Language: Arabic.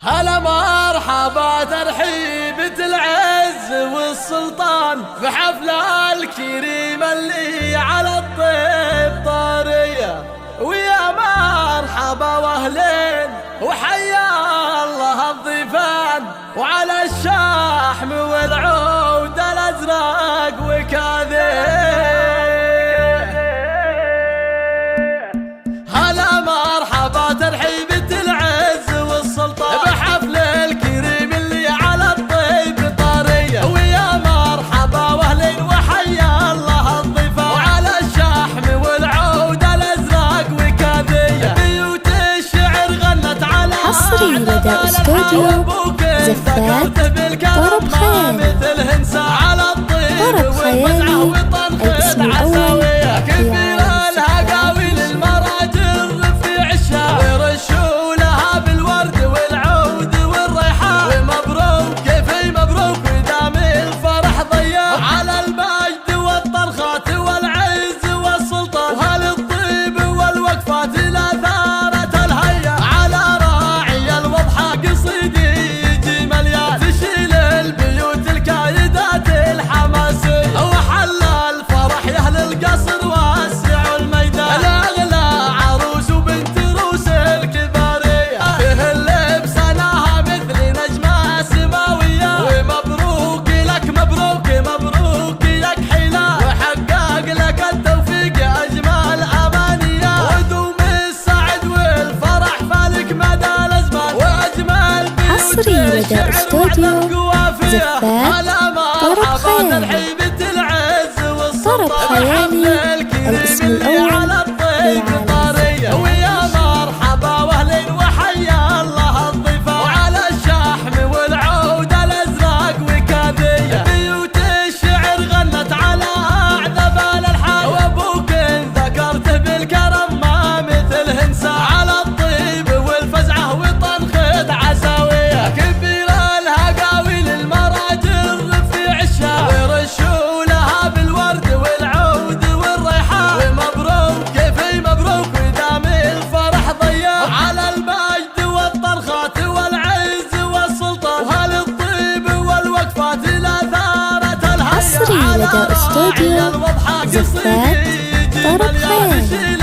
هلا مرحبا ترحيبة العز والسلطان في حفل الكريم اللي على الطيب طارية، ويا مرحبا واهلين وحيا الله الضيفان، وعلى الشحم والعود الازرق وكاذب. هلا مرحبا ترحيبة العز والسلطان بحفل الكريم اللي على الطيب طارية، ويا مرحبا واهلين وحيا الله الضيفان، وعلى الشحم والعود الازرق وكاذية. بيوت الشعر غنت على حصري لدى استوديو زفات طرب خيالي. على الطيب طرب خيالي الاسم الأول كبير الهقاويل المراجل في عشها، ورشوا لها بالورد والعود والريحان، ومبروك كيفي مبروك ودام الفرح ضياء، على المجد والطرخات والعز والسلطان، وهالطيب والوقفات الأثارة الهيا، على راعي الوضحى قصيدي يجي مليان، تشيل البيوت الكايدات الحماسية، وحل الفرح يا أهل القصر واسع الميدان، الأغلى عروس وبنت روس الكبارية، فيه اللبس أناها مثل نجمة سماوية، ومبروك لك مبروك مبروك ياك حلا، وحقق لك التوفيق أجمل أمانية، ودوم السعد والفرح فالك مدى الأزمان، وأجمل حصري لدى استوديو زفات طرب خيالي. طرب خيالي الاسم الأول للعالم. ويا مرحبا واهلين وحيا الله الضيفان، وعلى الشحم والعود الازرق وكاذية. بيوت الشعر غنت على اعذب الالحان، وابوك ذكرته بالكرم ما مثل هنسان، على الطيب والفزعه وطنخة عساوية، كبير الهقاويل المراجل في عشها، ورشوا لها بالورد والعود والريحان، ومبروك كيفي مبروك ودام الفرح ضياء، على المجد والطرخات والعز والسلطان، وهالطيب والوقفات الأثارة الهيا، حصري لدى استوديو زفات طرب خيالي.